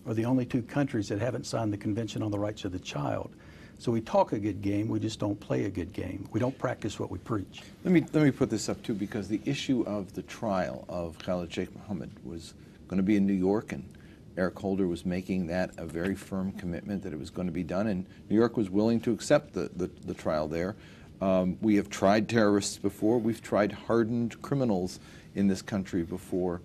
are the only two countries that haven't signed the Convention on the Rights of the Child. So we talk a good game, we just don't play a good game. We don't practice what we preach. Let me put this up too, because the issue of the trial of Khalid Sheikh Mohammed was going to be in New York, and Eric Holder was making that a very firm commitment that it was going to be done, and New York was willing to accept the trial there. We have tried terrorists before. We've tried hardened criminals in this country before.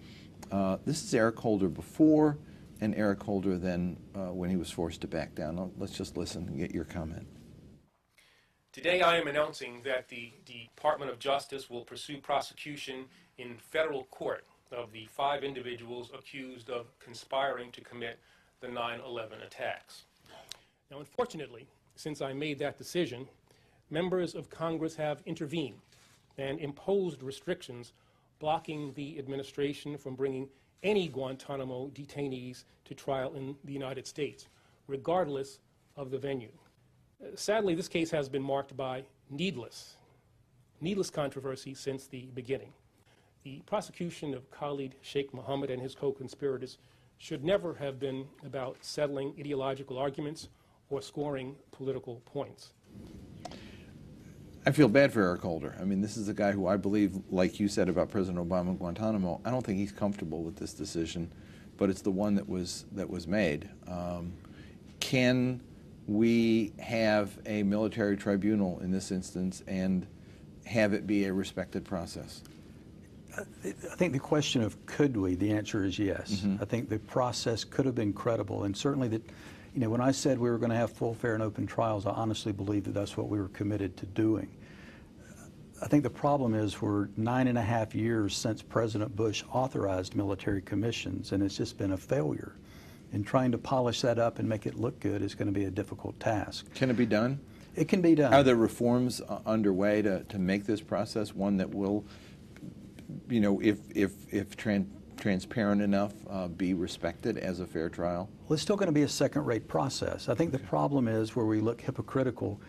This is Eric Holder before and Eric Holder then when he was forced to back down. Let's just listen and get your comment. Today I am announcing that the Department of Justice will pursue prosecution in federal court of the 5 individuals accused of conspiring to commit the 9/11 attacks. Now, unfortunately, since I made that decision, members of Congress have intervened and imposed restrictions blocking the administration from bringing any Guantanamo detainees to trial in the United States, regardless of the venue. Sadly, this case has been marked by needless controversy since the beginning. The prosecution of Khalid Sheikh Mohammed and his co-conspirators should never have been about settling ideological arguments or scoring political points. I feel bad for Eric Holder. I mean, this is a guy who I believe, like you said about President Obama and Guantanamo, I don't think he's comfortable with this decision, but it's the one that was made. Can we have a military tribunal in this instance and have it be a respected process? I think the question of could we, the answer is yes. Mm-hmm. I think the process could have been credible, and certainly that, you know, when I said we were going to have full, fair, and open trials, I honestly believe that that's what we were committed to doing. I think the problem is we're 9.5 years since President Bush authorized military commissions, and it's just been a failure. And trying to polish that up and make it look good is going to be a difficult task. Can it be done? It can be done. Are there reforms underway to make this process one that will, you know, if transparent enough, be respected as a fair trial? Well, it's still going to be a second-rate process. I think the problem is where we look hypocritical.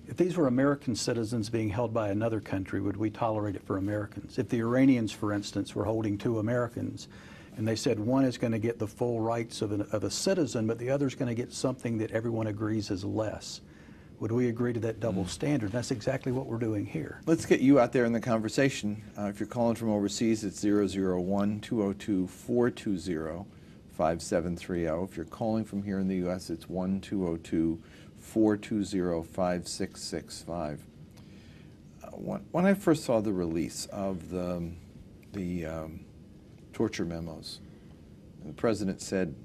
If these were American citizens being held by another country, would we tolerate it for Americans? If the Iranians, for instance, were holding 2 Americans, and they said one is going to get the full rights of a citizen, but the other is going to get something that everyone agrees is less, would we agree to that double standard? That's exactly what we're doing here. Let's get you out there in the conversation. If you're calling from overseas, it's 001-202-420-5730. If you're calling from here in the U.S., it's 1-202-420-5665. When I first saw the release of the torture memos, the President said,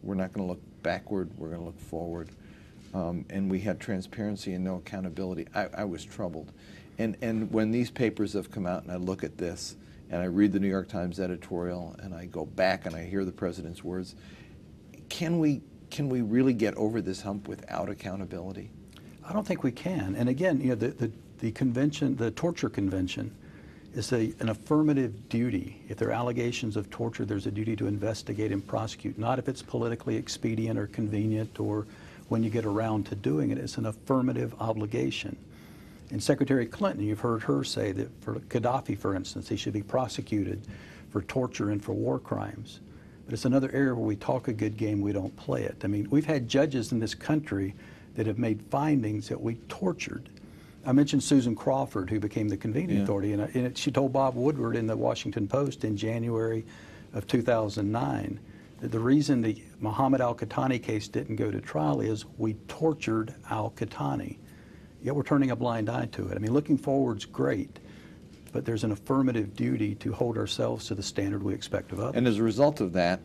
we're not going to look backward, we're going to look forward. And we had transparency and no accountability. I was troubled. And when these papers have come out and I look at this and I read the New York Times editorial and I go back and I hear the President's words, can we really get over this hump without accountability? I don't think we can. And again, you know, the convention, the torture convention, is an affirmative duty. If there are allegations of torture, there's a duty to investigate and prosecute, not if it's politically expedient or convenient or when you get around to doing it. It's an affirmative obligation. And Secretary Clinton, you've heard her say that for Gaddafi, for instance, he should be prosecuted for torture and for war crimes. But it's another area where we talk a good game, we don't play it. I mean, we've had judges in this country that have made findings that we tortured. I mentioned Susan Crawford, who became the convening authority, and she told Bob Woodward in the Washington Post in January of 2009 that the reason the Mohammed al-Qahtani case didn't go to trial is we tortured al-Qahtani. Yet we're turning a blind eye to it. I mean, looking forward's great, but there's an affirmative duty to hold ourselves to the standard we expect of others. And as a result of that,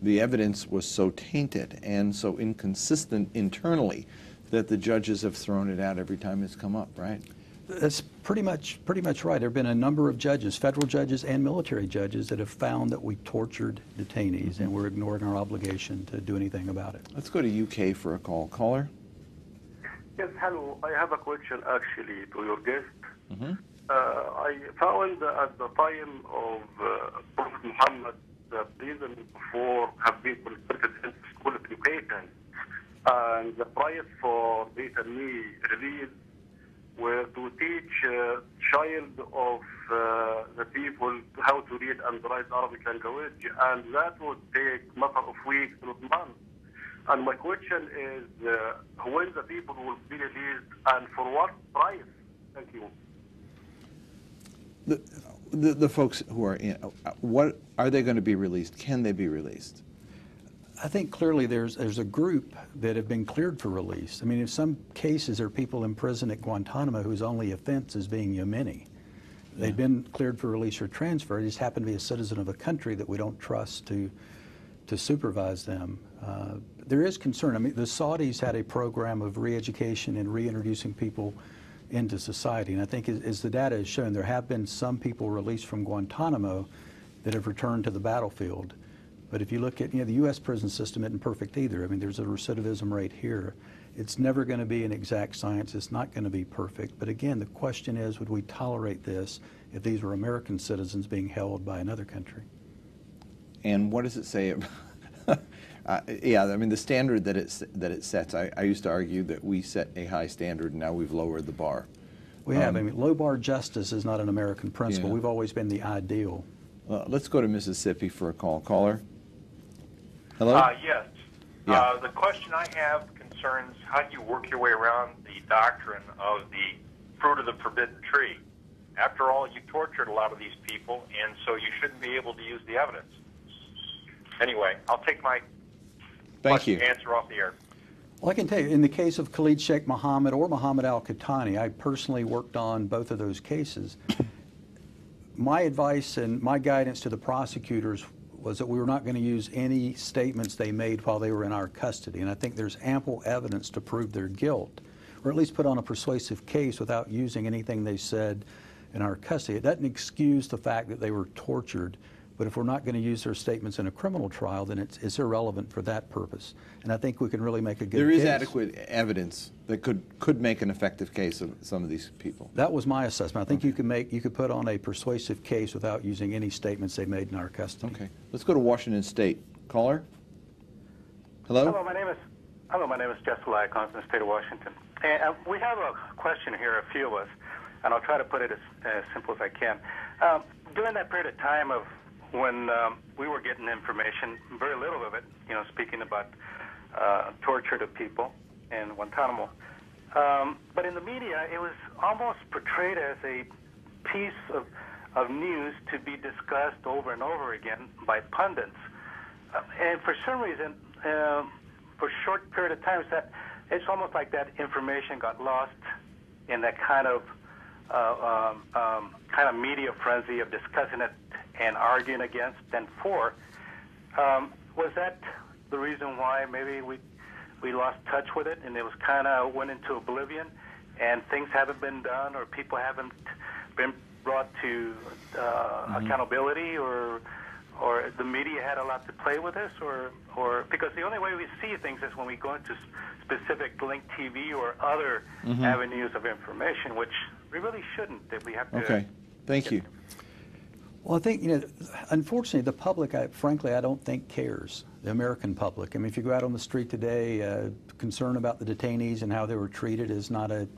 the evidence was so tainted and so inconsistent internally that the judges have thrown it out every time it's come up, right? That's pretty much right. There have been a number of judges, federal judges and military judges, that have found that we tortured detainees, and we're ignoring our obligation to do anything about it. Let's go to UK for a call. Caller? Yes, hello. I have a question actually to your guest. Mm-hmm. I found at the time of Prophet Muhammad, the prison before have been converted into school education, and the price for detainee release were to teach child of the people how to read and write Arabic language, and that would take matter of weeks, not months. And my question is, when the people will be released and for what price? Thank you. The folks who are in, what are they going to be released? Can they be released? I think clearly there's a group that have been cleared for release. I mean, in some cases, there are people in prison at Guantanamo whose only offense is being Yemeni. They've been cleared for release or transfer. They just happen to be a citizen of a country that we don't trust to supervise them. There is concern. I mean, the Saudis had a program of re-education and reintroducing people into society. And I think as the data has shown, there have been some people released from Guantanamo that have returned to the battlefield. But if you look at, the U.S. prison system isn't perfect either. I mean, there's a recidivism rate here. It's never going to be an exact science. It's not going to be perfect. But again, the question is, would we tolerate this if these were American citizens being held by another country? And what does it say? Yeah, I mean, the standard that it sets, I used to argue that we set a high standard and now we've lowered the bar. We have. I mean, low bar justice is not an American principle. Yeah. We've always been the ideal. Let's go to Mississippi for a call. Caller? Hello? Yes. Yeah. The question I have concerns how do you work your way around the doctrine of the fruit of the forbidden tree. After all, you tortured a lot of these people, and so you shouldn't be able to use the evidence. Anyway, I'll take my answer off the air. Well, I can tell you, in the case of Khalid Sheikh Mohammed or Mohammed al-Qahtani, I personally worked on both of those cases. My advice and my guidance to the prosecutors was that we were not going to use any statements they made while they were in our custody. And I think there's ample evidence to prove their guilt, or at least put on a persuasive case without using anything they said in our custody. It doesn't excuse the fact that they were tortured, but if we're not going to use their statements in a criminal trial, then it's irrelevant for that purpose. And I think we can really make a good case. There is adequate evidence that could make an effective case of some of these people. That was my assessment. I think you could put on a persuasive case without using any statements they made in our custody. Okay. Let's go to Washington State. Caller? Hello? Hello, my name is Jess Lycon from the state of Washington. And we have a question here, a few of us, and I'll try to put it as simple as I can. During that period of time of when we were getting information, very little of it, speaking about torture to people in Guantanamo. But in the media, it was almost portrayed as a piece of news to be discussed over and over again by pundits. And for some reason, for a short period of time, it's almost like that information got lost in that kind of media frenzy of discussing it and arguing against and for. Was that the reason why maybe we lost touch with it and it was kind of went into oblivion and things haven't been done or people haven't been brought to accountability or the media had a lot to play with this or because the only way we see things is when we go into specific Link TV or other avenues of information, which we really shouldn't. That we have to. Okay, thank you. Well, I think, unfortunately, the public, frankly, I don't think cares, the American public. I mean, if you go out on the street today, concern about the detainees and how they were treated is not a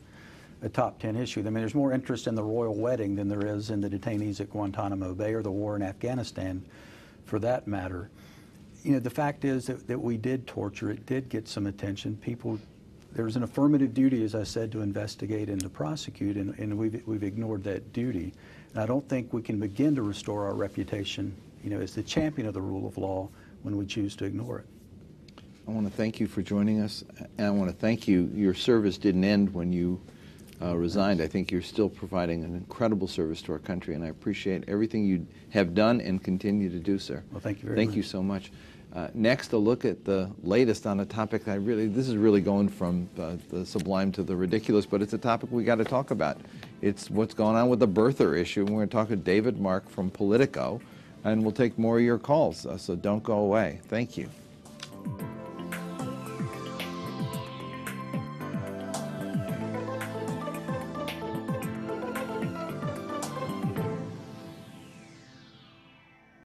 top 10 issue. I mean, there's more interest in the royal wedding than there is in the detainees at Guantanamo Bay or the war in Afghanistan, for that matter. The fact is that we did torture. It did get some attention. There's an affirmative duty, as I said, to investigate and to prosecute, and we've ignored that duty. And I don't think we can begin to restore our reputation, as the champion of the rule of law when we choose to ignore it. I want to thank you for joining us, and I want to thank you. Your service didn't end when you resigned. I think you're still providing an incredible service to our country, and I appreciate everything you have done and continue to do, sir. Well, thank you very much. Thank you so much. Next, a look at the latest on a topic that this is really going from the sublime to the ridiculous, but it's a topic we got to talk about. It's what's going on with the birther issue, and we're going to talk to David Mark from Politico, and we'll take more of your calls, so don't go away. Thank you.